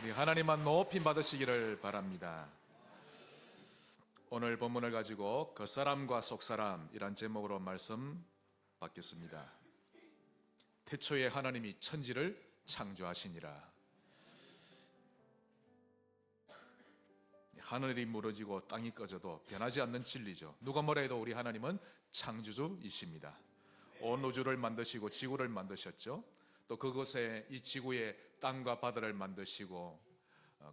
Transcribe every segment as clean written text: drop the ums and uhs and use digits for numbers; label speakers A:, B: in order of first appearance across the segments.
A: 우리 하나님만 높임 받으시기를 바랍니다. 오늘 본문을 가지고 겉사람과 속사람이란 제목으로 말씀 받겠습니다. 태초에 하나님이 천지를 창조하시니라. 하늘이 무너지고 땅이 꺼져도 변하지 않는 진리죠. 누가 뭐라 해도 우리 하나님은 창조주이십니다. 온 우주를 만드시고 지구를 만드셨죠. 또 그곳에 이 지구에 땅과 바다를 만드시고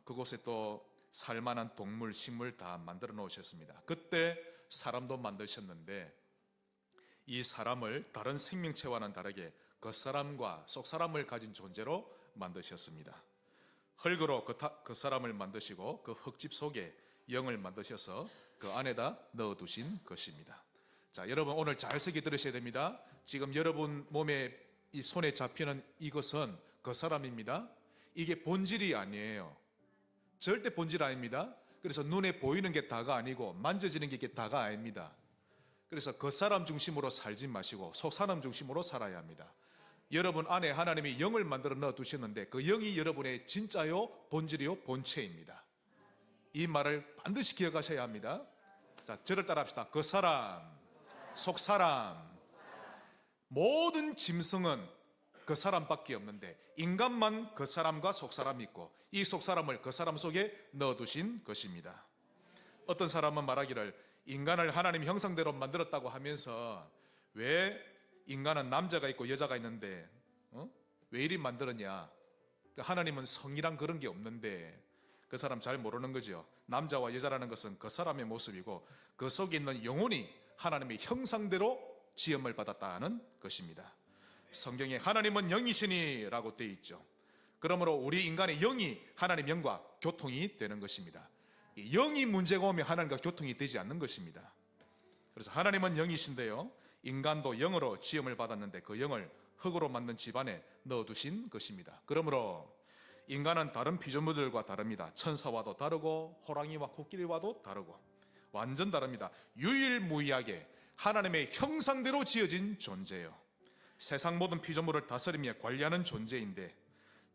A: 그곳에 또 살만한 동물, 식물 다 만들어 놓으셨습니다. 그때 사람도 만드셨는데 이 사람을 다른 생명체와는 다르게 겉사람과 속사람을 가진 존재로 만드셨습니다. 흙으로 겉사람을 만드시고 그 흙집 속에 영을 만드셔서 그 안에다 넣어두신 것입니다. 자, 여러분 오늘 잘 새겨 들으셔야 됩니다. 지금 여러분 몸에 이 손에 잡히는 이것은 겉사람입니다. 이게 본질이 아니에요. 절대 본질 아닙니다. 그래서 눈에 보이는 게 다가 아니고 만져지는 게 이게 다가 아닙니다. 그래서 겉사람 중심으로 살지 마시고 속사람 중심으로 살아야 합니다. 여러분 안에 하나님이 영을 만들어 넣어 두셨는데 그 영이 여러분의 진짜요, 본질이요, 본체입니다. 이 말을 반드시 기억하셔야 합니다. 자, 저를 따라 합시다. 겉사람, 속사람. 모든 짐승은 겉사람밖에 없는데 인간만 겉사람과 속사람이 있고 이 속사람을 겉사람 속에 넣어두신 것입니다. 어떤 사람은 말하기를 인간을 하나님 형상대로 만들었다고 하면서 왜 인간은 남자가 있고 여자가 있는데 왜 이리 만들었냐? 하나님은 성이란 그런 게 없는데 그 사람 잘 모르는 거죠. 남자와 여자라는 것은 그 사람의 모습이고 그 속에 있는 영혼이 하나님의 형상대로 지음을 받았다는 것입니다. 성경에 하나님은 영이시니 라고 되어 있죠. 그러므로 우리 인간의 영이 하나님의 영과 교통이 되는 것입니다. 영이 문제가 오면 하나님과 교통이 되지 않는 것입니다. 그래서 하나님은 영이신데요, 인간도 영으로 지음을 받았는데 그 영을 흙으로 만든 집안에 넣어두신 것입니다. 그러므로 인간은 다른 피조물들과 다릅니다. 천사와도 다르고 호랑이와 코끼리와도 다르고 완전 다릅니다. 유일무이하게 하나님의 형상대로 지어진 존재예요. 세상 모든 피조물을 다스리며 관리하는 존재인데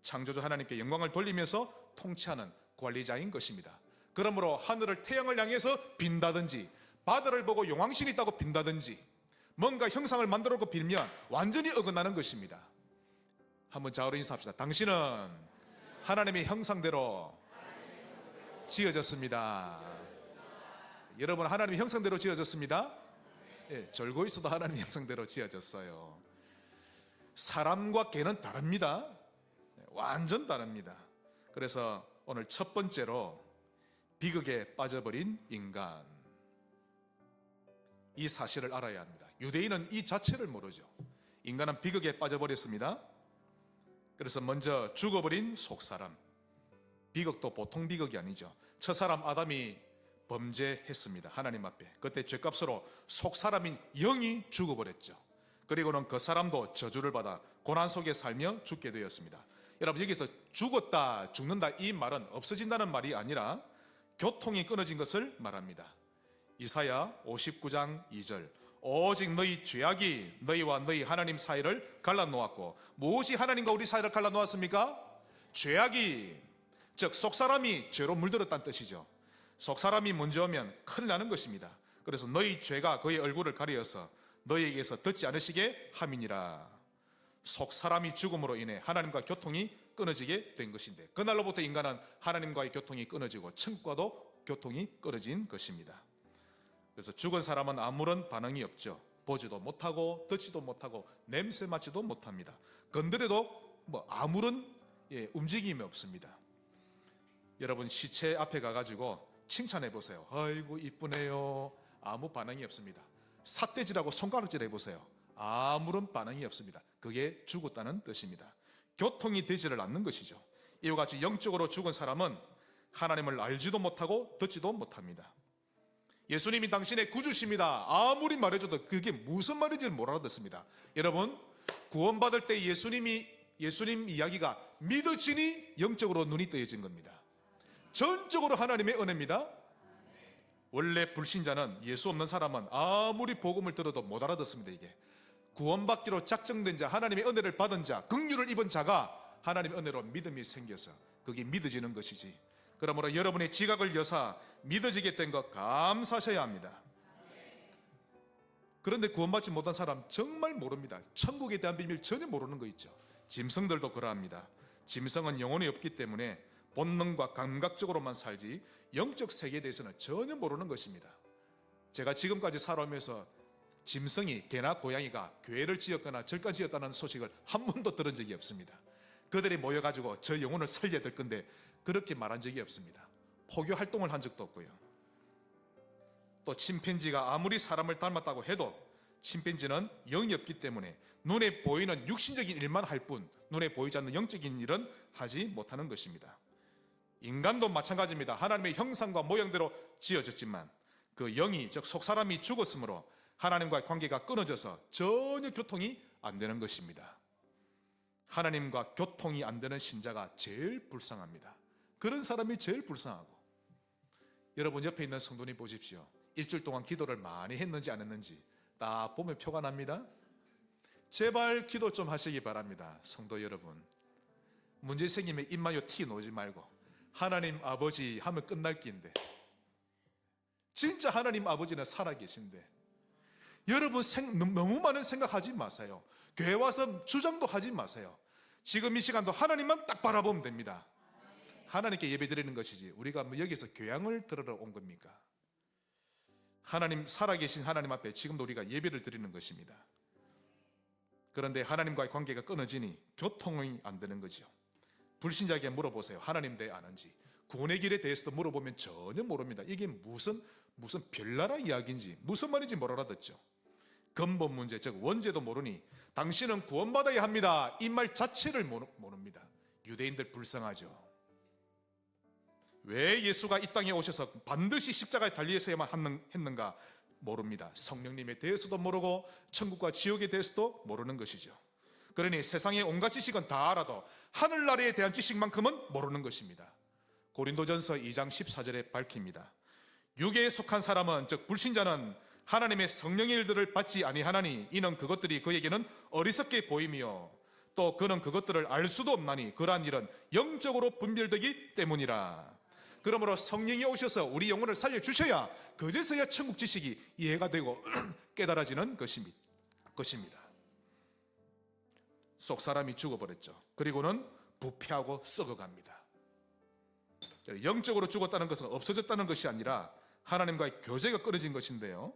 A: 창조주 하나님께 영광을 돌리면서 통치하는 관리자인 것입니다. 그러므로 하늘을 태양을 향해서 빈다든지 바다를 보고 용왕신이 있다고 빈다든지 뭔가 형상을 만들어 놓고 빌면 완전히 어긋나는 것입니다. 한번 좌우로 인사합시다. 당신은 하나님의 형상대로 지어졌습니다. 여러분 하나님의 형상대로 지어졌습니다. 예, 절고 있어도 하나님의 형상대로 지어졌어요. 사람과 개는 다릅니다. 완전 다릅니다. 그래서 오늘 첫 번째로 비극에 빠져버린 인간, 이 사실을 알아야 합니다. 유대인은 이 자체를 모르죠. 인간은 비극에 빠져버렸습니다. 그래서 먼저 죽어버린 속사람, 비극도 보통 비극이 아니죠. 첫사람 아담이 범죄했습니다. 하나님 앞에. 그때 죄값으로 속사람인 영이 죽어버렸죠. 그리고는 그 사람도 저주를 받아 고난 속에 살며 죽게 되었습니다. 여러분 여기서 죽었다, 죽는다 이 말은 없어진다는 말이 아니라 교통이 끊어진 것을 말합니다. 이사야 59장 2절 오직 너희 죄악이 너희와 너희 하나님 사이를 갈라놓았고, 무엇이 하나님과 우리 사이를 갈라놓았습니까? 죄악이, 즉 속사람이 죄로 물들었다는 뜻이죠. 속사람이 먼저 오면 큰일 나는 것입니다. 그래서 너희 죄가 그의 얼굴을 가리어서 너희에게서 듣지 않으시게 함이니라. 속사람이 죽음으로 인해 하나님과 교통이 끊어지게 된 것인데 그날로부터 인간은 하나님과의 교통이 끊어지고 천국과도 교통이 끊어진 것입니다. 그래서 죽은 사람은 아무런 반응이 없죠. 보지도 못하고 듣지도 못하고 냄새 맡지도 못합니다. 건드려도 아무런 움직임이 없습니다. 여러분 시체 앞에 가가지고 칭찬해 보세요. 아이고 이쁘네요. 아무 반응이 없습니다. 삿대질하고 손가락질 해보세요. 아무런 반응이 없습니다. 그게 죽었다는 뜻입니다. 교통이 되지를 않는 것이죠. 이와 같이 영적으로 죽은 사람은 하나님을 알지도 못하고 듣지도 못합니다. 예수님이 당신의 구주십니다. 아무리 말해줘도 그게 무슨 말인지 못 알아듣습니다. 여러분 구원받을 때 예수님 이야기가 믿어지니 영적으로 눈이 뜨여진 겁니다. 전적으로 하나님의 은혜입니다. 원래 불신자는, 예수 없는 사람은 아무리 복음을 들어도 못 알아듣습니다. 이게 구원받기로 작정된 자, 하나님의 은혜를 받은 자, 긍휼을 입은 자가 하나님의 은혜로 믿음이 생겨서 그게 믿어지는 것이지. 그러므로 여러분의 지각을 여사 믿어지게 된 것 감사하셔야 합니다. 그런데 구원받지 못한 사람 정말 모릅니다. 천국에 대한 비밀 전혀 모르는 거 있죠. 짐승들도 그러합니다. 짐승은 영혼이 없기 때문에 본능과 감각적으로만 살지 영적 세계에 대해서는 전혀 모르는 것입니다. 제가 지금까지 살아오면서 짐승이, 개나 고양이가 교회를 지었거나 절까 지었다는 소식을 한 번도 들은 적이 없습니다. 그들이 모여가지고 저 영혼을 살려야 될 건데 그렇게 말한 적이 없습니다. 포교 활동을 한 적도 없고요. 또 침팬지가 아무리 사람을 닮았다고 해도 침팬지는 영이 없기 때문에 눈에 보이는 육신적인 일만 할 뿐 눈에 보이지 않는 영적인 일은 하지 못하는 것입니다. 인간도 마찬가지입니다. 하나님의 형상과 모양대로 지어졌지만 그 영이, 즉 속사람이 죽었으므로 하나님과의 관계가 끊어져서 전혀 교통이 안 되는 것입니다. 하나님과 교통이 안 되는 신자가 제일 불쌍합니다. 그런 사람이 제일 불쌍하고, 여러분 옆에 있는 성도님 보십시오. 일주일 동안 기도를 많이 했는지 안 했는지 딱 보면 표가 납니다. 제발 기도 좀 하시기 바랍니다. 성도 여러분, 문제 생기면 입마요 티 놓지 말고 하나님 아버지 하면 끝날 끼인데, 진짜 하나님 아버지는 살아계신데 여러분 너무 많은 생각하지 마세요. 교회 와서 주장도 하지 마세요. 지금 이 시간도 하나님만 딱 바라보면 됩니다. 하나님께 예배 드리는 것이지 우리가 뭐 여기서 교양을 들으러 온 겁니까? 하나님, 살아계신 하나님 앞에 지금도 우리가 예배를 드리는 것입니다. 그런데 하나님과의 관계가 끊어지니 교통이 안 되는 거죠. 불신자에게 물어보세요. 하나님 대해 아는지. 구원의 길에 대해서도 물어보면 전혀 모릅니다. 이게 무슨 별나라 이야기인지 무슨 말인지 못 알아듣죠. 근본 문제, 즉 원죄도 모르니 당신은 구원받아야 합니다, 이 말 자체를 모릅니다. 유대인들 불쌍하죠. 왜 예수가 이 땅에 오셔서 반드시 십자가에 달리셔야만 했는가 모릅니다. 성령님에 대해서도 모르고 천국과 지옥에 대해서도 모르는 것이죠. 그러니 세상의 온갖 지식은 다 알아도 하늘나라에 대한 지식만큼은 모르는 것입니다. 고린도전서 2장 14절에 밝힙니다. 육에 속한 사람은, 즉 불신자는 하나님의 성령의 일들을 받지 아니하나니 이는 그것들이 그에게는 어리석게 보이며 또 그는 그것들을 알 수도 없나니 그러한 일은 영적으로 분별되기 때문이라. 그러므로 성령이 오셔서 우리 영혼을 살려주셔야 그제서야 천국 지식이 이해가 되고 깨달아지는 것입니다. 속사람이 죽어버렸죠. 그리고는 부패하고 썩어갑니다. 영적으로 죽었다는 것은 없어졌다는 것이 아니라 하나님과의 교제가 끊어진 것인데요,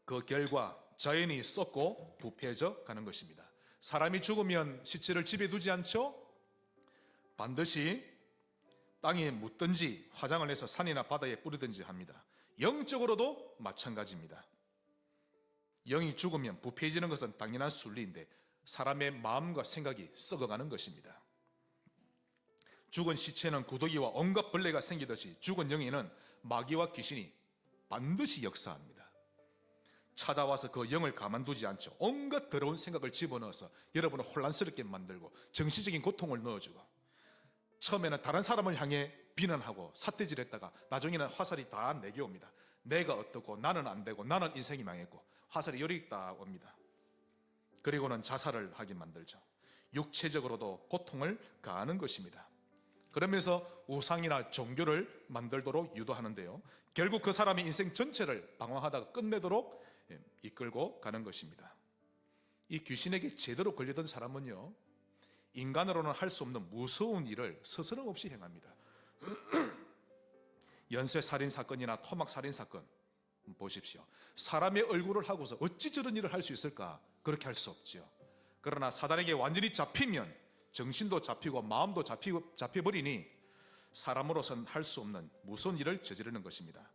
A: 그 결과 자연이 썩고 부패해져 가는 것입니다. 사람이 죽으면 시체를 집에 두지 않죠? 반드시 땅에 묻든지 화장을 해서 산이나 바다에 뿌리든지 합니다. 영적으로도 마찬가지입니다. 영이 죽으면 부패해지는 것은 당연한 순리인데 사람의 마음과 생각이 썩어가는 것입니다. 죽은 시체는 구더기와 온갖 벌레가 생기듯이 죽은 영에는 마귀와 귀신이 반드시 역사합니다. 찾아와서 그 영을 가만두지 않죠. 온갖 더러운 생각을 집어넣어서 여러분을 혼란스럽게 만들고 정신적인 고통을 넣어주고, 처음에는 다른 사람을 향해 비난하고 삿대질했다가 나중에는 화살이 다 내게 옵니다. 내가 어떻고 나는 안 되고 나는 인생이 망했고 화살이 요리 딱 옵니다. 그리고는 자살을 하게 만들죠. 육체적으로도 고통을 가하는 것입니다. 그러면서 우상이나 종교를 만들도록 유도하는데요, 결국 그 사람의 인생 전체를 방황하다가 끝내도록 이끌고 가는 것입니다. 이 귀신에게 제대로 걸리던 사람은요, 인간으로는 할 수 없는 무서운 일을 스스럼 없이 행합니다. 연쇄살인 사건이나 토막살인 사건 보십시오. 사람의 얼굴을 하고서 어찌 저런 일을 할 수 있을까? 그렇게 할 수 없죠. 그러나 사단에게 완전히 잡히면 정신도 잡히고 마음도 잡혀버리니 사람으로서는 할 수 없는 무서운 일을 저지르는 것입니다.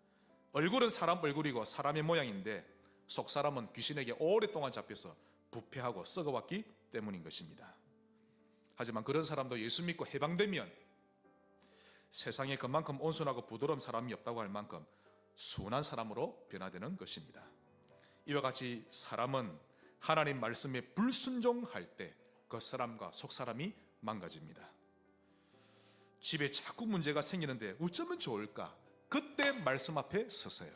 A: 얼굴은 사람 얼굴이고 사람의 모양인데 속사람은 귀신에게 오랫동안 잡혀서 부패하고 썩어왔기 때문인 것입니다. 하지만 그런 사람도 예수 믿고 해방되면 세상에 그만큼 온순하고 부드러운 사람이 없다고 할 만큼 순한 사람으로 변화되는 것입니다. 이와 같이 사람은 하나님 말씀에 불순종할 때 그 사람과 속사람이 망가집니다. 집에 자꾸 문제가 생기는데 어쩌면 좋을까? 그때 말씀 앞에 서세요.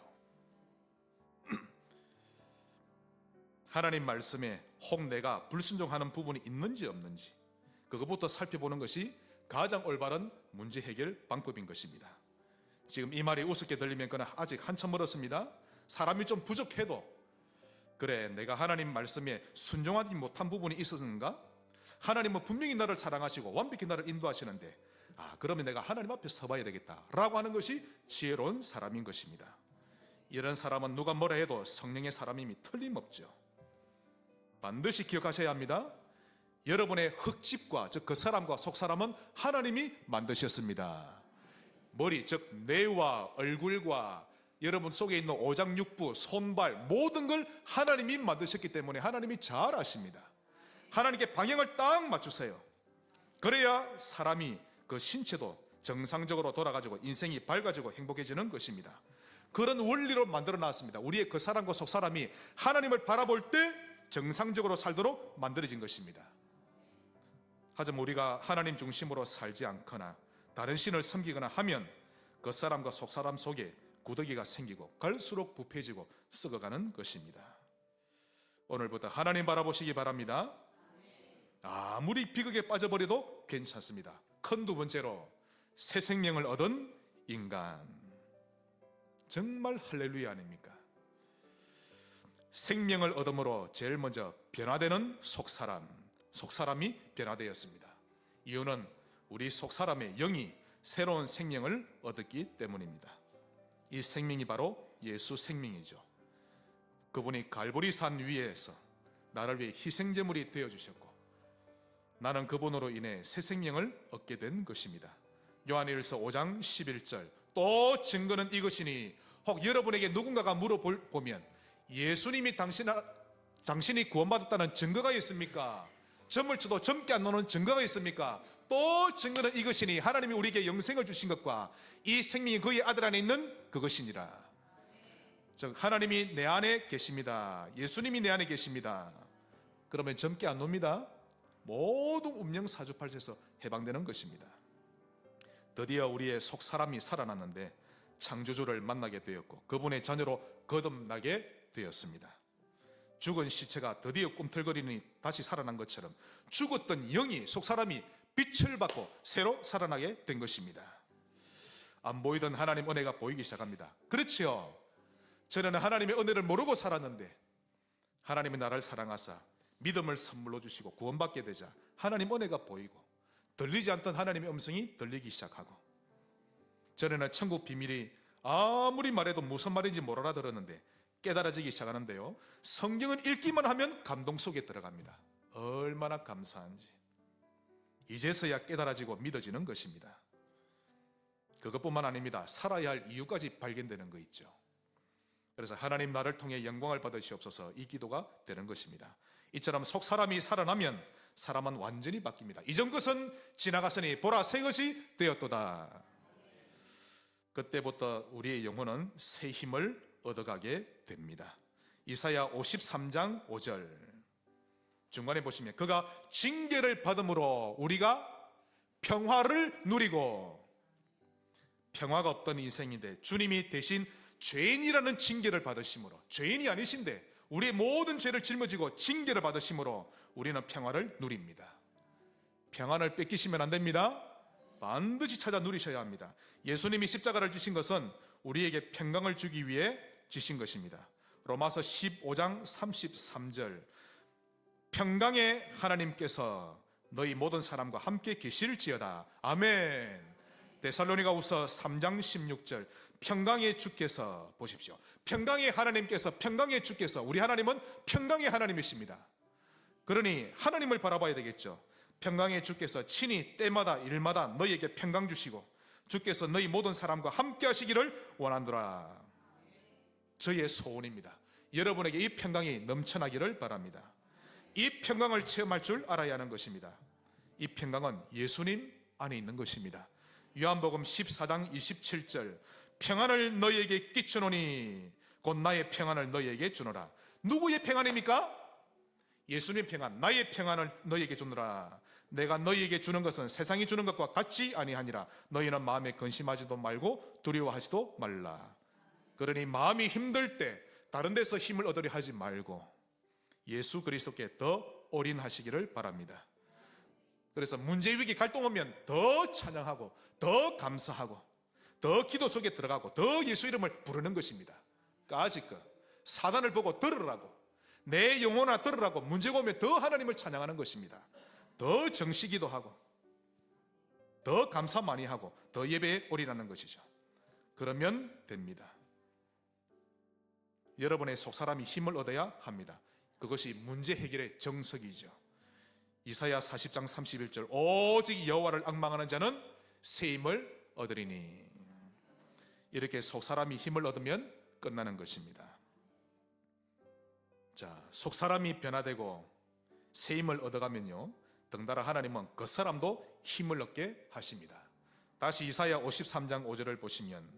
A: 하나님 말씀에 혹 내가 불순종하는 부분이 있는지 없는지, 그것부터 살펴보는 것이 가장 올바른 문제 해결 방법인 것입니다. 지금 이 말이 우습게 들리면 그건 아직 한참 멀었습니다. 사람이 좀 부족해도 그래, 내가 하나님 말씀에 순종하지 못한 부분이 있었는가? 하나님은 분명히 나를 사랑하시고 완벽히 나를 인도하시는데 그러면 내가 하나님 앞에 서봐야 되겠다 라고 하는 것이 지혜로운 사람인 것입니다. 이런 사람은 누가 뭐라 해도 성령의 사람임이 틀림없죠. 반드시 기억하셔야 합니다. 여러분의 흙집과 즉 그 사람과 속사람은 하나님이 만드셨습니다. 머리 즉 뇌와 얼굴과 여러분 속에 있는 오장육부, 손발 모든 걸 하나님이 만드셨기 때문에 하나님이 잘 아십니다. 하나님께 방향을 딱 맞추세요. 그래야 사람이 그 신체도 정상적으로 돌아가지고 인생이 밝아지고 행복해지는 것입니다. 그런 원리로 만들어 놨습니다. 우리의 그 사람과 속사람이 하나님을 바라볼 때 정상적으로 살도록 만들어진 것입니다. 하지만 우리가 하나님 중심으로 살지 않거나 다른 신을 섬기거나 하면 그 사람과 속사람 속에 구더기가 생기고 갈수록 부패지고 썩어가는 것입니다. 오늘부터 하나님 바라보시기 바랍니다. 아무리 비극에 빠져버려도 괜찮습니다. 큰 두 번째로 새 생명을 얻은 인간. 정말 할렐루야 아닙니까? 생명을 얻음으로 제일 먼저 변화되는 속사람이 변화되었습니다. 이유는 우리 속사람의 영이 새로운 생명을 얻었기 때문입니다. 이 생명이 바로 예수 생명이죠. 그분이 갈보리산 위에서 나를 위해 희생제물이 되어주셨고 나는 그분으로 인해 새 생명을 얻게 된 것입니다. 요한일서 5장 11절 또 증거는 이것이니 혹 여러분에게 누군가가 물어보면 예수님이 당신이 구원받았다는 증거가 있습니까? 점을 쳐도 젊게 안 노는 증거가 있습니까? 또 증거는 이것이니 하나님이 우리에게 영생을 주신 것과 이 생명이 그의 아들 안에 있는 그것이니라. 즉 하나님이 내 안에 계십니다. 예수님이 내 안에 계십니다. 그러면 젊게 안 놉니다. 모든 운명 사주팔자에서 해방되는 것입니다. 드디어 우리의 속사람이 살아났는데 창조주를 만나게 되었고 그분의 자녀로 거듭나게 되었습니다. 죽은 시체가 드디어 꿈틀거리니 다시 살아난 것처럼 죽었던 영이 속사람이 빛을 받고 새로 살아나게 된 것입니다. 안 보이던 하나님 은혜가 보이기 시작합니다. 그렇지요. 저는 하나님의 은혜를 모르고 살았는데 하나님이 나를 사랑하사 믿음을 선물로 주시고 구원받게 되자 하나님 은혜가 보이고 들리지 않던 하나님의 음성이 들리기 시작하고 전에는 천국 비밀이 아무리 말해도 무슨 말인지 못 알아들었는데 깨달아지기 시작하는데요. 성경을 읽기만 하면 감동 속에 들어갑니다. 얼마나 감사한지. 이제서야 깨달아지고 믿어지는 것입니다. 그것뿐만 아닙니다. 살아야 할 이유까지 발견되는 거 있죠. 그래서 하나님 나를 통해 영광을 받으시옵소서 이 기도가 되는 것입니다. 이처럼 속사람이 살아나면 사람은 완전히 바뀝니다. 이전 것은 지나갔으니 보라 새 것이 되었도다. 그때부터 우리의 영혼은 새 힘을 얻어가게 됩니다. 이사야 53장 5절 중간에 보시면 그가 징계를 받음으로 우리가 평화를 누리고 평화가 없던 인생인데 주님이 대신 죄인이라는 징계를 받으심으로 죄인이 아니신데 우리의 모든 죄를 짊어지고 징계를 받으심으로 우리는 평화를 누립니다. 평안을 뺏기시면 안 됩니다. 반드시 찾아 누리셔야 합니다. 예수님이 십자가를 지신 것은 우리에게 평강을 주기 위해 지신 것입니다. 로마서 15장 33절 평강의 하나님께서 너희 모든 사람과 함께 계실지어다. 아멘. 데살로니가후서 3장 16절 평강의 주께서 보십시오. 평강의 하나님께서 평강의 주께서 우리 하나님은 평강의 하나님이십니다. 그러니 하나님을 바라봐야 되겠죠. 평강의 주께서 친히 때마다 일마다 너희에게 평강 주시고 주께서 너희 모든 사람과 함께 하시기를 원하노라. 저의 소원입니다. 여러분에게 이 평강이 넘쳐나기를 바랍니다. 이 평강을 체험할 줄 알아야 하는 것입니다. 이 평강은 예수님 안에 있는 것입니다. 요한복음 14장 27절 평안을 너희에게 끼치노니 곧 나의 평안을 너희에게 주노라. 누구의 평안입니까? 예수님의 평안, 나의 평안을 너희에게 주노라. 내가 너희에게 주는 것은 세상이 주는 것과 같지 아니하니라. 너희는 마음에 근심하지도 말고 두려워하지도 말라. 그러니 마음이 힘들 때 다른 데서 힘을 얻으려 하지 말고 예수 그리스도께 더 올인하시기를 바랍니다. 그래서 문제 위기 갈등 오면 더 찬양하고 더 감사하고 더 기도 속에 들어가고 더 예수 이름을 부르는 것입니다. 까짓 것 사단을 보고 들으라고, 내 영혼아 들으라고, 문제가 오면 더 하나님을 찬양하는 것입니다. 더 정시기도 하고 더 감사 많이 하고 더 예배에 올인하는 것이죠. 그러면 됩니다. 여러분의 속사람이 힘을 얻어야 합니다. 그것이 문제 해결의 정석이죠. 이사야 40장 31절 오직 여호와를 앙망하는 자는 새 힘을 얻으리니. 이렇게 속사람이 힘을 얻으면 끝나는 것입니다. 자, 속사람이 변화되고 새 힘을 얻어가면요, 덩달아 하나님은 그 사람도 힘을 얻게 하십니다. 다시 이사야 53장 5절을 보시면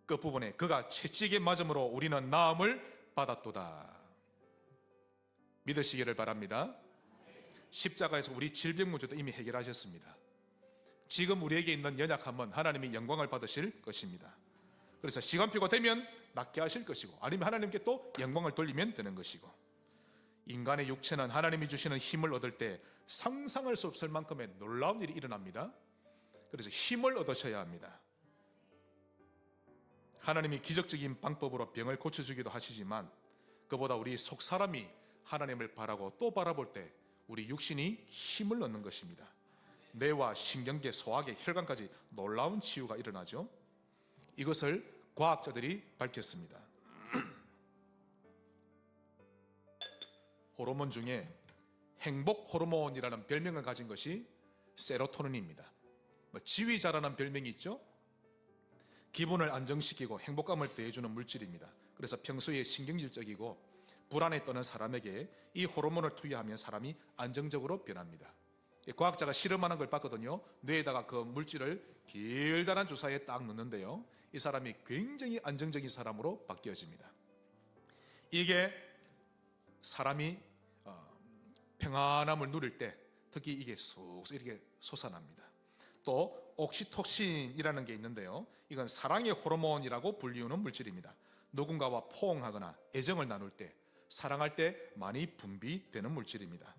A: 끝부분에 그가 채찍에 맞음으로 우리는 나음을 받았도다. 믿으시기를 바랍니다. 십자가에서 우리 질병 문제도 이미 해결하셨습니다. 지금 우리에게 있는 연약함은 하나님이 영광을 받으실 것입니다. 그래서 시간표가 되면 낫게 하실 것이고, 아니면 하나님께 또 영광을 돌리면 되는 것이고, 인간의 육체는 하나님이 주시는 힘을 얻을 때 상상할 수 없을 만큼의 놀라운 일이 일어납니다. 그래서 힘을 얻으셔야 합니다. 하나님이 기적적인 방법으로 병을 고쳐주기도 하시지만 그보다 우리 속사람이 하나님을 바라고 또 바라볼 때 우리 육신이 힘을 얻는 것입니다. 뇌와 신경계, 소화계, 혈관까지 놀라운 치유가 일어나죠. 이것을 과학자들이 밝혔습니다. 호르몬 중에 행복 호르몬이라는 별명을 가진 것이 세로토닌입니다. 지휘자라는 별명이 있죠. 기분을 안정시키고 행복감을 더해주는 물질입니다. 그래서 평소에 신경질적이고 불안에 떠는 사람에게 이 호르몬을 투여하면 사람이 안정적으로 변합니다. 과학자가 실험하는 걸 봤거든요. 뇌에다가 그 물질을 길다란 주사에 딱 넣는데요, 이 사람이 굉장히 안정적인 사람으로 바뀌어집니다. 이게 사람이 평안함을 누릴 때 특히 이게 쑥 이렇게 솟아납니다. 또 옥시토신이라는 게 있는데요, 이건 사랑의 호르몬이라고 불리우는 물질입니다. 누군가와 포옹하거나 애정을 나눌 때, 사랑할 때 많이 분비되는 물질입니다.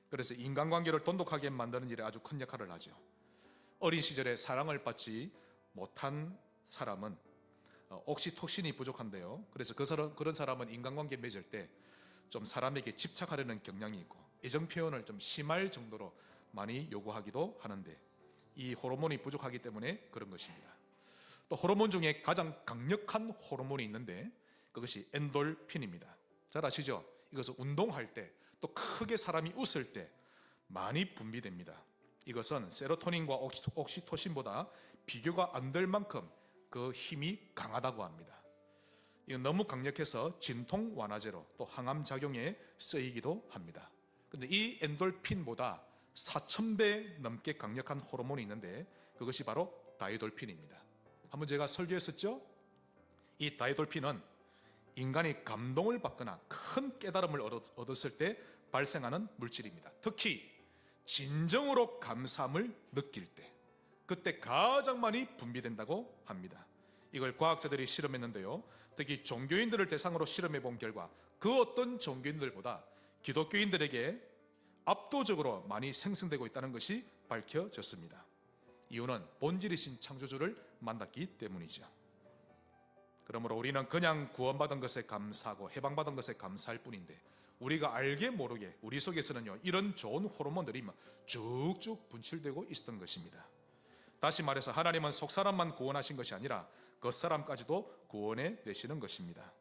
A: 그래서 인간관계를 돈독하게 만드는 일에 아주 큰 역할을 하죠. 어린 시절에 사랑을 받지 못한 사람은 옥시토신이 부족한데요, 그래서 그런 사람은 인간관계 맺을 때 좀 사람에게 집착하려는 경향이 있고 애정 표현을 좀 심할 정도로 많이 요구하기도 하는데, 이 호르몬이 부족하기 때문에 그런 것입니다. 또 호르몬 중에 가장 강력한 호르몬이 있는데 그것이 엔돌핀입니다. 잘 아시죠? 이것은 운동할 때, 또 크게 사람이 웃을 때 많이 분비됩니다. 이것은 세로토닌과 옥시토신보다 비교가 안 될 만큼 그 힘이 강하다고 합니다. 이건 너무 강력해서 진통 완화제로 또 항암 작용에 쓰이기도 합니다. 그런데 이 엔돌핀보다 4,000배 넘게 강력한 호르몬이 있는데 그것이 바로 다이돌핀입니다. 한번 제가 설교했었죠? 이 다이돌핀은 인간이 감동을 받거나 큰 깨달음을 얻었을 때 발생하는 물질입니다. 특히 진정으로 감사함을 느낄 때, 그때 가장 많이 분비된다고 합니다. 이걸 과학자들이 실험했는데요, 특히 종교인들을 대상으로 실험해 본 결과 그 어떤 종교인들보다 기독교인들에게 압도적으로 많이 생성되고 있다는 것이 밝혀졌습니다. 이유는 본질이신 창조주를 만났기 때문이죠. 그러므로 우리는 그냥 구원받은 것에 감사하고 해방받은 것에 감사할 뿐인데, 우리가 알게 모르게 우리 속에서는요, 이런 좋은 호르몬들이 쭉쭉 분출되고 있었던 것입니다. 다시 말해서 하나님은 속사람만 구원하신 것이 아니라 겉사람까지도 구원해 내시는 것입니다.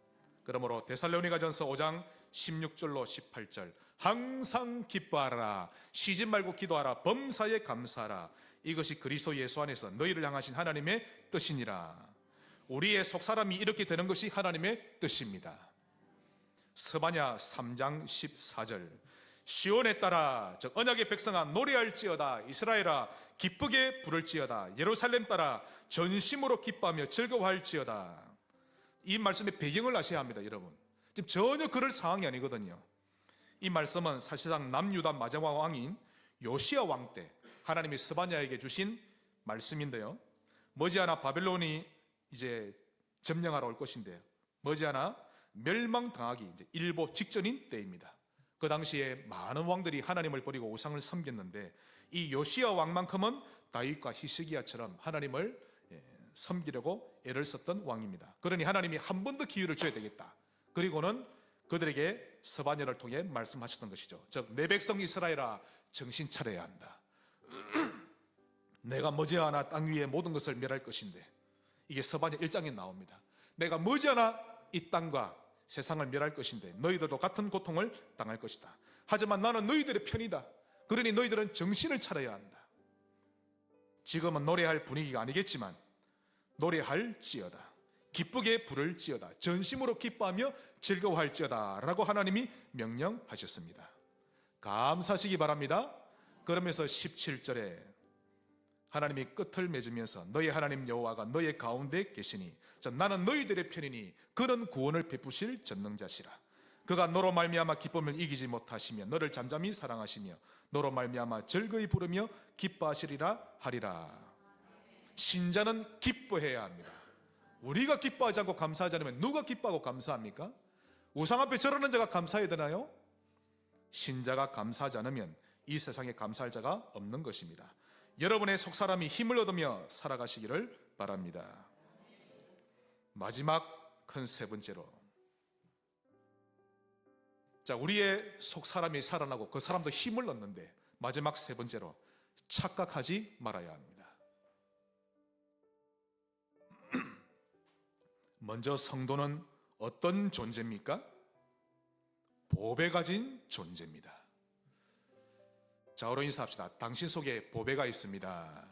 A: 그러므로 데살로니가전서 5장 16절로 18절 항상 기뻐하라, 쉬지 말고 기도하라, 범사에 감사하라, 이것이 그리스도 예수 안에서 너희를 향하신 하나님의 뜻이니라. 우리의 속사람이 이렇게 되는 것이 하나님의 뜻입니다. 스바냐 3장 14절 시온에 따라 즉 언약의 백성아 노래할지어다, 이스라엘아 기쁘게 부를지어다, 예루살렘 따라 전심으로 기뻐하며 즐거워할지어다. 이 말씀의 배경을 아셔야 합니다. 여러분, 지금 전혀 그럴 상황이 아니거든요. 이 말씀은 사실상 남유다 마지막 왕인 요시야 왕 때 하나님이 스바냐에게 주신 말씀인데요, 머지않아 바벨론이 이제 점령하러 올 것인데 머지않아 멸망당하기 이제 일보 직전인 때입니다. 그 당시에 많은 왕들이 하나님을 버리고 우상을 섬겼는데 이 요시야 왕만큼은 다윗과 히스기야처럼 하나님을 섬기려고 애를 썼던 왕입니다. 그러니 하나님이 한 번 더 기회를 줘야 되겠다. 그리고는 그들에게 스바냐를 통해 말씀하셨던 것이죠. 즉, 내 백성 이스라엘아, 정신 차려야 한다. 내가 머지않아 땅 위에 모든 것을 멸할 것인데, 이게 스바냐 1장에 나옵니다. 내가 머지않아 이 땅과 세상을 멸할 것인데 너희들도 같은 고통을 당할 것이다. 하지만 나는 너희들의 편이다. 그러니 너희들은 정신을 차려야 한다. 지금은 노래할 분위기가 아니겠지만 노래할지어다, 기쁘게 부를지어다, 전심으로 기뻐하며 즐거워할지어다 라고 하나님이 명령하셨습니다. 감사하시기 바랍니다. 그러면서 17절에 하나님이 끝을 맺으면서 너희 하나님 여호와가 너희 가운데 계시니 나는 너희들의 편이니 그는 구원을 베푸실 전능자시라. 그가 너로 말미암아 기쁨을 이기지 못하시며 너를 잠잠히 사랑하시며 너로 말미암아 즐거이 부르며 기뻐하시리라 하리라. 신자는 기뻐해야 합니다. 우리가 기뻐하지 않고 감사하지 않으면 누가 기뻐하고 감사합니까? 우상 앞에 절하는 자가 감사해야 되나요? 신자가 감사하지 않으면 이 세상에 감사할 자가 없는 것입니다. 여러분의 속사람이 힘을 얻으며 살아가시기를 바랍니다. 마지막 큰 세 번째로, 자, 우리의 속사람이 살아나고 그 사람도 힘을 얻는데 마지막 세 번째로 착각하지 말아야 합니다. 먼저 성도는 어떤 존재입니까? 보배 가진 존재입니다. 자어로 인사합시다. 당신 속에 보배가 있습니다.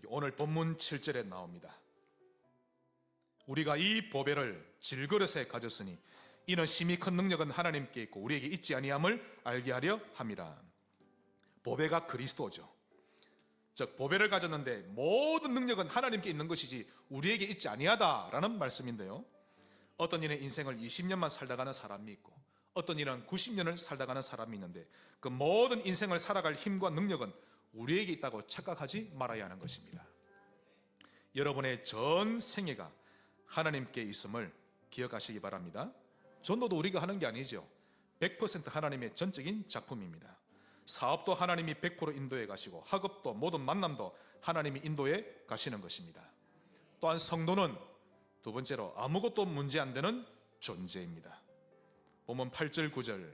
A: 오늘 본문 7절에 나옵니다. 우리가 이 보배를 질그릇에 가졌으니 이는 심히 큰 능력은 하나님께 있고 우리에게 있지 아니함을 알게 하려 함이라. 보배가 그리스도죠. 즉, 보배를 가졌는데 모든 능력은 하나님께 있는 것이지 우리에게 있지 아니하다라는 말씀인데요, 어떤 이는 인생을 20년만 살다 가는 사람이 있고 어떤 이는 90년을 살다 가는 사람이 있는데 그 모든 인생을 살아갈 힘과 능력은 우리에게 있다고 착각하지 말아야 하는 것입니다. 여러분의 전 생애가 하나님께 있음을 기억하시기 바랍니다. 전도도 우리가 하는 게 아니죠. 100% 하나님의 전적인 작품입니다. 사업도 하나님이 100% 인도해 가시고 학업도 모든 만남도 하나님이 인도해 가시는 것입니다. 또한 성도는 두 번째로 아무것도 문제 안 되는 존재입니다. 본문 8절 9절,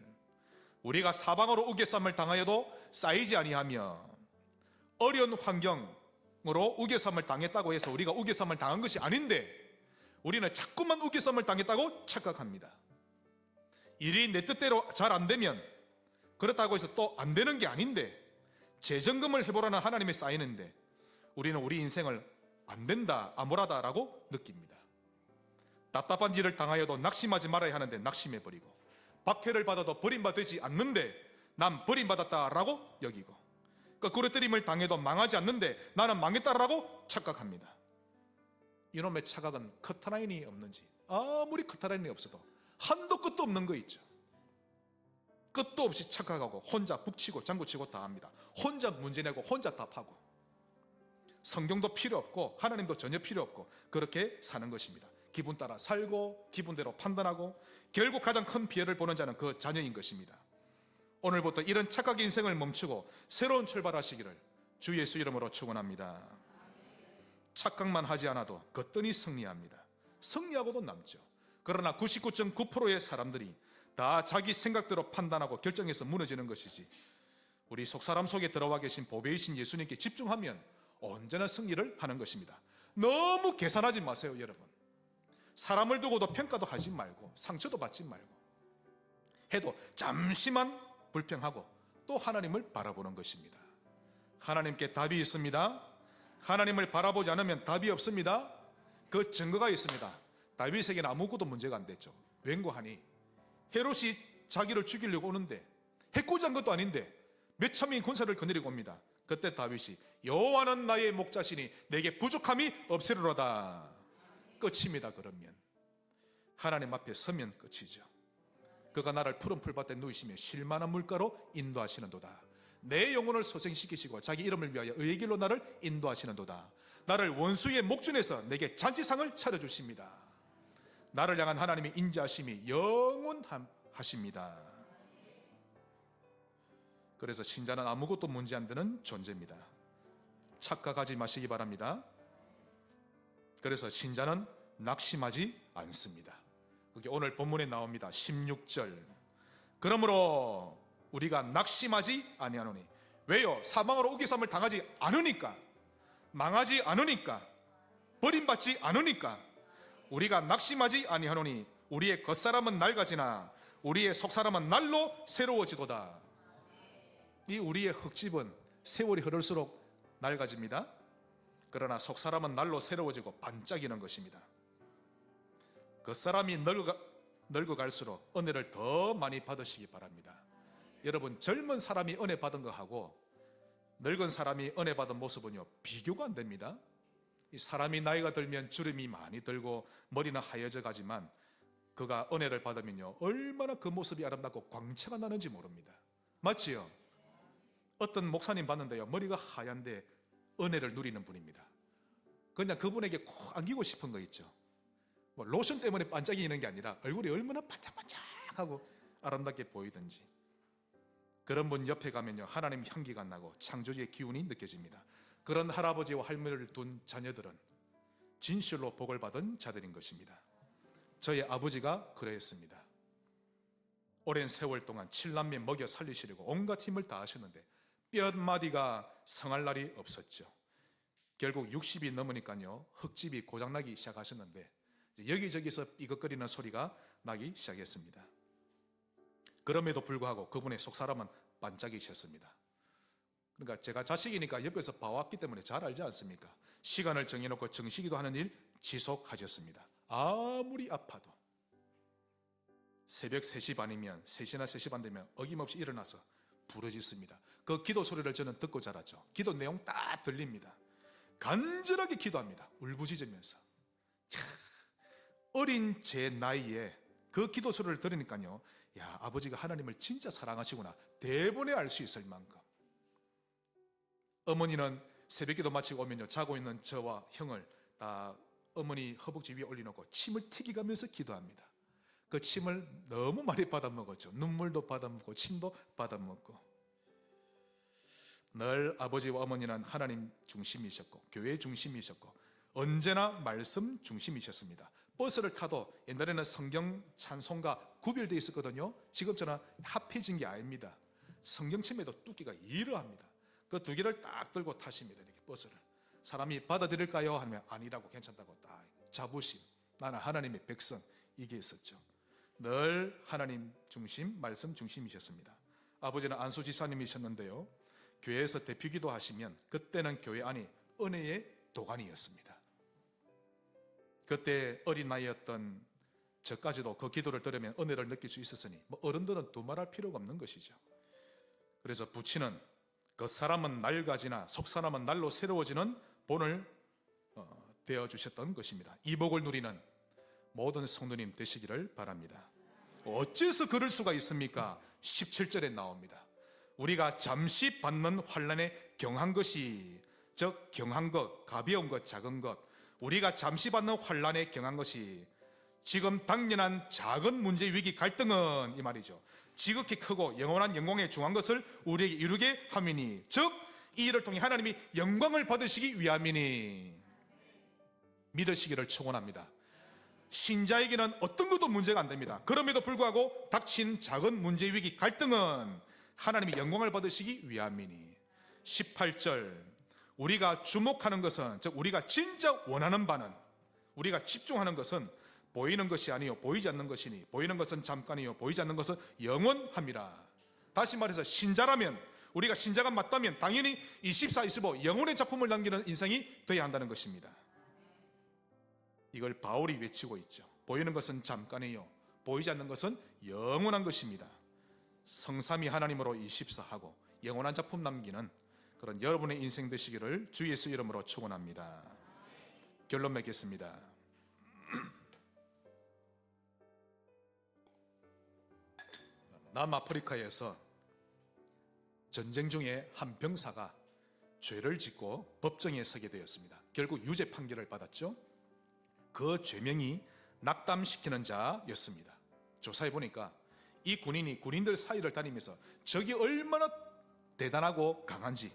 A: 우리가 사방으로 우겨쌈을 당하여도 쌓이지 아니하며, 어려운 환경으로 우겨쌈을 당했다고 해서 우리가 우겨쌈을 당한 것이 아닌데 우리는 자꾸만 우겨쌈을 당했다고 착각합니다. 일이 내 뜻대로 잘 안 되면 그렇다고 해서 또 안 되는 게 아닌데 재점검을 해보라는 하나님이 쌓이는데 우리는 우리 인생을 안 된다, 암울하다라고 느낍니다. 답답한 일을 당하여도 낙심하지 말아야 하는데 낙심해버리고, 박해를 받아도 버림받지 않는데 난 버림받았다라고 여기고, 구레뜨림을 당해도 망하지 않는데 나는 망했다라고 착각합니다. 이놈의 착각은 커트라인이 없는지, 아무리 커트라인이 없어도 한도 끝도 없는 거 있죠. 끝도 없이 착각하고 혼자 북치고 장구치고 다 합니다. 혼자 문제내고 혼자 답하고, 성경도 필요 없고 하나님도 전혀 필요 없고 그렇게 사는 것입니다. 기분 따라 살고 기분대로 판단하고 결국 가장 큰 피해를 보는 자는 그 자녀인 것입니다. 오늘부터 이런 착각의 인생을 멈추고 새로운 출발하시기를 주 예수 이름으로 축원합니다. 착각만 하지 않아도 거뜬히 승리합니다. 승리하고도 남죠. 그러나 99.9%의 사람들이 다 자기 생각대로 판단하고 결정해서 무너지는 것이지, 우리 속사람 속에 들어와 계신 보배이신 예수님께 집중하면 언제나 승리를 하는 것입니다. 너무 계산하지 마세요, 여러분. 사람을 두고도 평가도 하지 말고 상처도 받지 말고, 해도 잠시만 불평하고 또 하나님을 바라보는 것입니다. 하나님께 답이 있습니다. 하나님을 바라보지 않으면 답이 없습니다. 그 증거가 있습니다. 다윗에게는 아무것도 문제가 안 됐죠. 웬고하니 헤롯이 자기를 죽이려고 오는데, 해코지 한 것도 아닌데 몇 천명의 군사를 거느리고 옵니다. 그때 다윗이 여호와는 나의 목자시니 내게 부족함이 없으리로다. 끝입니다. 그러면 하나님 앞에 서면 끝이죠. 그가 나를 푸른 풀밭에 누이시며 쉴만한 물가로 인도하시는도다. 내 영혼을 소생시키시고 자기 이름을 위하여 의의 길로 나를 인도하시는도다. 나를 원수의 목전에서 내게 잔치상을 차려주십니다. 나를 향한 하나님의 인자하심이 영원하십니다. 그래서 신자는 아무것도 문제 안 되는 존재입니다. 착각하지 마시기 바랍니다. 그래서 신자는 낙심하지 않습니다. 그게 오늘 본문에 나옵니다. 16절. 그러므로 우리가 낙심하지 아니하노니. 왜요? 사망으로 우기삼을 당하지 않으니까, 망하지 않으니까, 버림받지 않으니까 우리가 낙심하지 아니하노니 우리의 겉사람은 낡아지나 우리의 속사람은 날로 새로워지도다. 이 우리의 흙집은 세월이 흐를수록 낡아집니다. 그러나 속사람은 날로 새로워지고 반짝이는 것입니다. 겉사람이 늙어갈수록 은혜를 더 많이 받으시기 바랍니다. 여러분, 젊은 사람이 은혜 받은 거하고 늙은 사람이 은혜 받은 모습은요, 비교가 안 됩니다. 이 사람이 나이가 들면 주름이 많이 들고 머리는 하얘져 가지만 그가 은혜를 받으면요, 얼마나 그 모습이 아름답고 광채가 나는지 모릅니다. 맞지요? 어떤 목사님 봤는데요, 머리가 하얀데 은혜를 누리는 분입니다. 그냥 그분에게 꼭 안기고 싶은 거 있죠. 뭐 로션 때문에 반짝이는 게 아니라 얼굴이 얼마나 반짝반짝하고 아름답게 보이든지. 그런 분 옆에 가면요, 하나님 향기가 나고 창조주의 기운이 느껴집니다. 그런 할아버지와 할머니를 둔 자녀들은 진실로 복을 받은 자들인 것입니다. 저희 아버지가 그러했습니다. 오랜 세월 동안 7남매 먹여 살리시려고 온갖 힘을 다하셨는데 뼈 마디가 성할 날이 없었죠. 결국 60이 넘으니까요, 흙집이 고장나기 시작하셨는데 여기저기서 삐걱거리는 소리가 나기 시작했습니다. 그럼에도 불구하고 그분의 속사람은 반짝이셨습니다. 그러니까 제가 자식이니까 옆에서 봐왔기 때문에 잘 알지 않습니까? 시간을 정해놓고 정시기도 하는 일 지속하셨습니다. 아무리 아파도 새벽 3시 반이면 3시나 3시 반 되면 어김없이 일어나서 부르짖습니다. 그 기도 소리를 저는 듣고 자랐죠. 기도 내용 딱 들립니다. 간절하게 기도합니다. 울부짖으면서. 어린 제 나이에 그 기도 소리를 들으니까요, 야, 아버지가 하나님을 진짜 사랑하시구나 대번에 알 수 있을 만큼. 어머니는 새벽기도 마치고 오면요, 자고 있는 저와 형을 다 어머니 허벅지 위에 올려놓고 침을 튀기가면서 기도합니다. 그 침을 너무 많이 받아먹었죠. 눈물도 받아먹고 침도 받아먹고. 늘 아버지와 어머니는 하나님 중심이셨고 교회 중심이셨고 언제나 말씀 중심이셨습니다. 버스를 타도 옛날에는 성경 찬송가 구별되어 있었거든요. 지금처럼 합해진 게 아닙니다. 성경책에도 뚜기가 이러합니다. 그 두 개를 딱 들고 타십니다. 이렇게 버스를. 사람이 받아들일까요? 하면 아니라고, 괜찮다고 딱 자부심. 나는 하나님의 백성, 이게 있었죠. 늘 하나님 중심, 말씀 중심이셨습니다. 아버지는 안수 집사님이셨는데요, 교회에서 대표기도 하시면 그때는 교회 안이 은혜의 도가니였습니다. 그때 어린 나이였던 저까지도 그 기도를 들으면 은혜를 느낄 수 있었으니 뭐 어른들은 두말할 필요가 없는 것이죠. 그래서 부친은 겉사람은 낡아지나 속사람은 날로 새로워지는 본을 되어주셨던 것입니다. 이 복을 누리는 모든 성도님 되시기를 바랍니다. 어째서 그럴 수가 있습니까? 17절에 나옵니다. 우리가 잠시 받는 환난에 경한 것이, 즉 경한 것, 가벼운 것, 작은 것, 우리가 잠시 받는 환난에 경한 것이 지금 당연한 작은 문제, 위기, 갈등은, 이 말이죠, 지극히 크고 영원한 영광에 중한 것을 우리에게 이루게 함이니, 즉 이 일을 통해 하나님이 영광을 받으시기 위함이니 믿으시기를 축원합니다. 신자에게는 어떤 것도 문제가 안 됩니다. 그럼에도 불구하고 닥친 작은 문제, 위기, 갈등은 하나님이 영광을 받으시기 위함이니. 18절, 우리가 주목하는 것은, 즉 우리가 진짜 원하는 바는, 우리가 집중하는 것은 보이는 것이 아니요 보이지 않는 것이니 보이는 것은 잠깐이요 보이지 않는 것은 영원함이라. 다시 말해서 신자라면, 우리가 신자가 맞다면 당연히 24, 25 영혼의 작품을 남기는 인생이 되어야 한다는 것입니다. 이걸 바울이 외치고 있죠. 보이는 것은 잠깐이요 보이지 않는 것은 영원한 것입니다. 성삼위 하나님으로 24하고 영원한 작품 남기는 그런 여러분의 인생 되시기를 주 예수 이름으로 축원합니다. 결론 맺겠습니다. 남아프리카에서 전쟁 중에 한 병사가 죄를 짓고 법정에 서게 되었습니다. 결국 유죄 판결을 받았죠. 그 죄명이 낙담시키는 자였습니다. 조사해 보니까 이 군인이 군인들 사이를 다니면서 적이 얼마나 대단하고 강한지,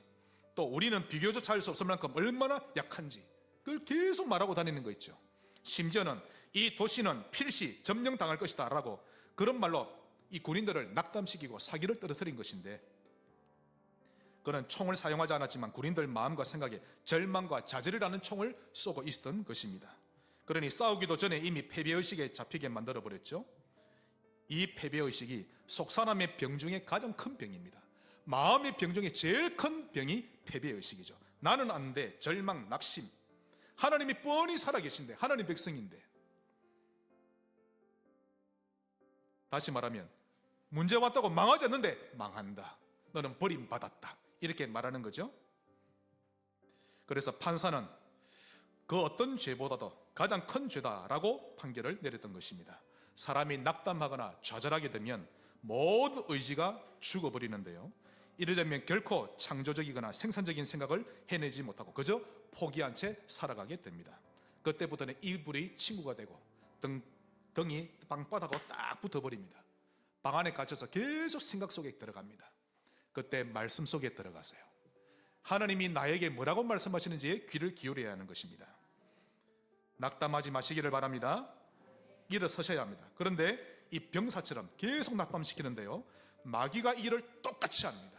A: 또 우리는 비교조차 할 수 없을 만큼 얼마나 약한지 그걸 계속 말하고 다니는 거 있죠. 심지어는 이 도시는 필시 점령당할 것이다 라고 그런 말로 이 군인들을 낙담시키고 사기를 떨어뜨린 것인데, 그는 총을 사용하지 않았지만 군인들 마음과 생각에 절망과 좌절이라는 총을 쏘고 있었던 것입니다. 그러니 싸우기도 전에 이미 패배의식에 잡히게 만들어버렸죠. 이 패배의식이 속사람의 병 중에 가장 큰 병입니다. 마음의 병 중에 제일 큰 병이 패배의식이죠. 나는 안 돼, 절망, 낙심. 하나님이 뻔히 살아계신데, 하나님 백성인데. 다시 말하면 문제 왔다고 망하지 않는데 망한다, 너는 버림받았다, 이렇게 말하는 거죠. 그래서 판사는 그 어떤 죄보다도 가장 큰 죄다라고 판결을 내렸던 것입니다. 사람이 낙담하거나 좌절하게 되면 모든 의지가 죽어버리는데요, 이래 되면 결코 창조적이거나 생산적인 생각을 해내지 못하고 그저 포기한 채 살아가게 됩니다. 그때부터는 이불이 친구가 되고 등이 방바닥하고 딱 붙어버립니다. 방 안에 갇혀서 계속 생각 속에 들어갑니다. 그때 말씀 속에 들어가세요. 하나님이 나에게 뭐라고 말씀하시는지에 귀를 기울여야 하는 것입니다. 낙담하지 마시기를 바랍니다. 일어서셔야 합니다. 그런데 이 병사처럼 계속 낙담시키는데요, 마귀가 이 일을 똑같이 합니다.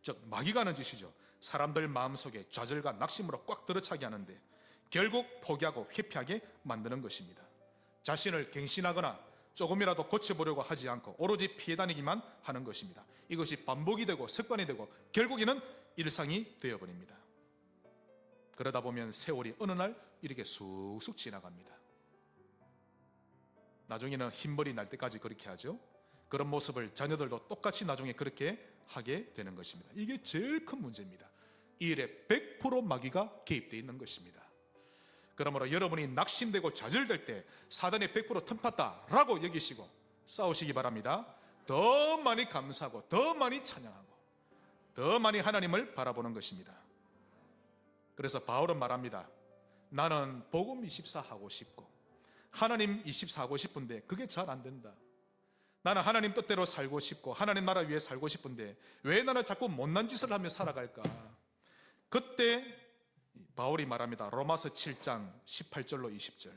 A: 즉 마귀가 하는 짓이죠. 사람들 마음속에 좌절과 낙심으로 꽉 들어차게 하는데 결국 포기하고 회피하게 만드는 것입니다. 자신을 갱신하거나 조금이라도 고쳐보려고 하지 않고 오로지 피해 다니기만 하는 것입니다. 이것이 반복이 되고 습관이 되고 결국에는 일상이 되어버립니다. 그러다 보면 세월이 어느 날 이렇게 쑥쑥 지나갑니다. 나중에는 흰머리 날 때까지 그렇게 하죠. 그런 모습을 자녀들도 똑같이 나중에 그렇게 하게 되는 것입니다. 이게 제일 큰 문제입니다. 이 일에 100% 마귀가 개입되어 있는 것입니다. 그러므로 여러분이 낙심되고 좌절될 때 사단이 100% 틈탔다라고 여기시고 싸우시기 바랍니다. 더 많이 감사하고 더 많이 찬양하고 더 많이 하나님을 바라보는 것입니다. 그래서 바울은 말합니다. 나는 복음 24 하고 싶고 하나님 24 하고 싶은데 그게 잘 안 된다. 나는 하나님 뜻대로 살고 싶고 하나님 나라 위에 살고 싶은데 왜 나는 자꾸 못난 짓을 하며 살아갈까? 그때 바울이 말합니다. 로마서 7장 18절로 20절.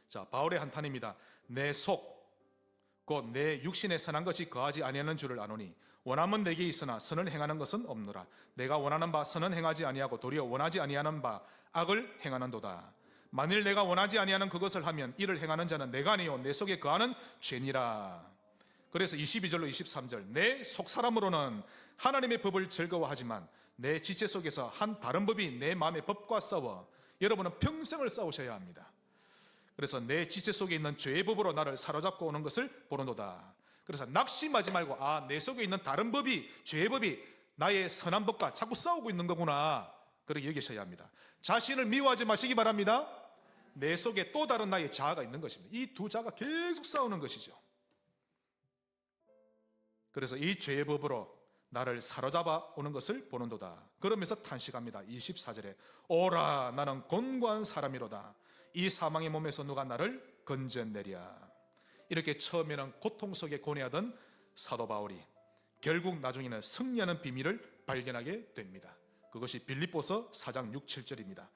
A: 자, 바울의 한탄입니다. 내 속 곧 내 육신에 선한 것이 거하지 아니하는 줄을 아노니 원함은 내게 있으나 선을 행하는 것은 없노라. 내가 원하는 바 선은 행하지 아니하고 도리어 원하지 아니하는 바 악을 행하는도다. 만일 내가 원하지 아니하는 그것을 하면 이를 행하는 자는 내가 아니요 내 속에 거하는 죄니라. 그래서 22절로 23절. 내 속사람으로는 하나님의 법을 즐거워하지만 내 지체 속에서 한 다른 법이 내 마음의 법과 싸워. 여러분은 평생을 싸우셔야 합니다. 그래서 내 지체 속에 있는 죄의 법으로 나를 사로잡고 오는 것을 보는도다. 그래서 낙심하지 말고 내 속에 있는 다른 법이, 죄의 법이 나의 선한 법과 자꾸 싸우고 있는 거구나, 그렇게 여기셔야 합니다. 자신을 미워하지 마시기 바랍니다. 내 속에 또 다른 나의 자아가 있는 것입니다. 이 두 자아가 계속 싸우는 것이죠. 그래서 이 죄의 법으로 나를 사로잡아 오는 것을 보는도다. 그러면서 탄식합니다. 24절에 오라 나는 곤고한 사람이로다. 이 사망의 몸에서 누가 나를 건져내랴. 이렇게 처음에는 고통 속에 고뇌하던 사도 바울이 결국 나중에는 승리하는 비밀을 발견하게 됩니다. 그것이 빌립보서 4장 6, 7절입니다.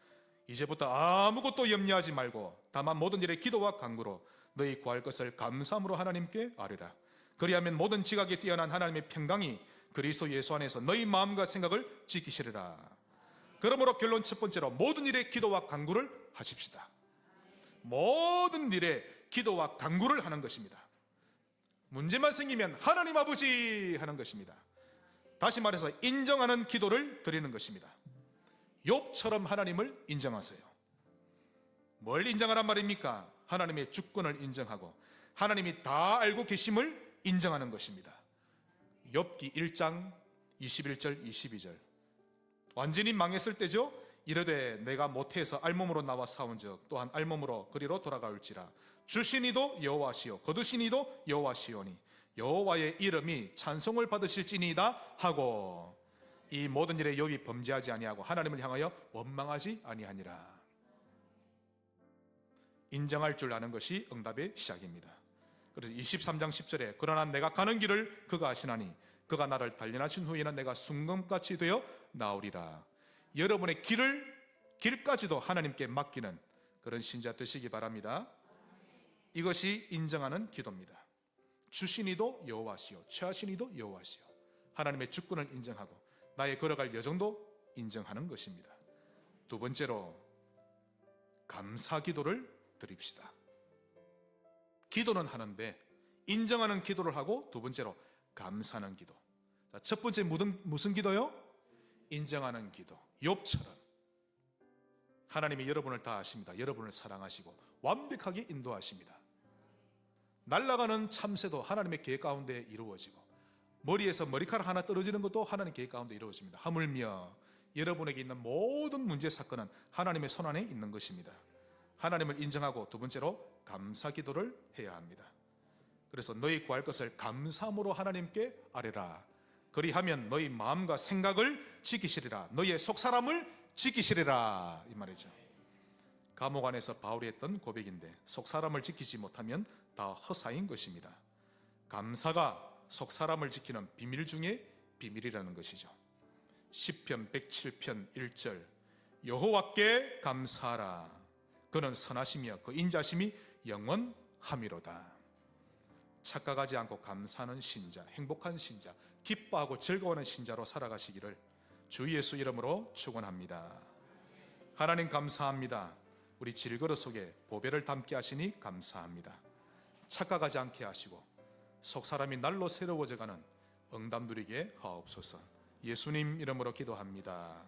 A: 이제부터 아무것도 염려하지 말고 다만 모든 일에 기도와 간구로 너희 구할 것을 감사함으로 하나님께 아뢰라. 그리하면 모든 지각에 뛰어난 하나님의 평강이 그리스도 예수 안에서 너희 마음과 생각을 지키시리라. 그러므로 결론 첫 번째로 모든 일에 기도와 간구를 하십시다. 모든 일에 기도와 간구를 하는 것입니다. 문제만 생기면 하나님 아버지 하는 것입니다. 다시 말해서 인정하는 기도를 드리는 것입니다. 욥처럼 하나님을 인정하세요. 뭘 인정하란 말입니까? 하나님의 주권을 인정하고 하나님이 다 알고 계심을 인정하는 것입니다. 욥기 1장 21절 22절. 완전히 망했을 때죠. 이르되 내가 모태에서 알몸으로 나와 싸운즉 또한 알몸으로 그리로 돌아가올지라. 주신 이도 여호와시요 거두신 이도 여호와시오니 여호와의 이름이 찬송을 받으실지니이다 하고 이 모든 일에 욥이 범죄하지 아니하고 하나님을 향하여 원망하지 아니하니라. 인정할 줄 아는 것이 응답의 시작입니다. 그래서 23장 10절에 그러나 내가 가는 길을 그가 아시나니 그가 나를 단련하신 후에는 내가 순금같이 되어 나오리라. 여러분의 길까지도 하나님께 맡기는 그런 신자 되시기 바랍니다. 이것이 인정하는 기도입니다. 주신 이도 여호와시요 취하신 이도 여호와시요. 하나님의 주권을 인정하고 나의 걸어갈 여정도 인정하는 것입니다. 두 번째로 감사 기도를 드립시다. 기도는 하는데 인정하는 기도를 하고, 두 번째로 감사하는 기도. 첫 번째 무슨 기도요? 인정하는 기도. 욥처럼 하나님이 여러분을 다 아십니다. 여러분을 사랑하시고 완벽하게 인도하십니다. 날아가는 참새도 하나님의 계획 가운데 이루어지고, 머리에서 머리카락 하나 떨어지는 것도 하나님의 계획 가운데 이루어집니다. 하물며 여러분에게 있는 모든 문제 사건은 하나님의 손안에 있는 것입니다. 하나님을 인정하고, 두 번째로 감사 기도를 해야 합니다. 그래서 너희 구할 것을 감사함으로 하나님께 아뢰라. 그리하면 너희 마음과 생각을 지키시리라. 너희의 속사람을 지키시리라, 이 말이죠. 감옥 안에서 바울이 했던 고백인데, 속사람을 지키지 못하면 다 허사인 것입니다. 감사가 속사람을 지키는 비밀 중에 비밀이라는 것이죠. 시편 107편 1절 여호와께 감사하라. 그는 선하시며 그 인자심이 영원함이로다. 착각하지 않고 감사하는 신자, 행복한 신자, 기뻐하고 즐거워하는 신자로 살아가시기를 주 예수 이름으로 축원합니다. 하나님 감사합니다. 우리 질그릇 속에 보배를 담게 하시니 감사합니다. 착각하지 않게 하시고 속사람이 날로 새로워져가는 응답 누리게 하옵소서. 예수님 이름으로 기도합니다.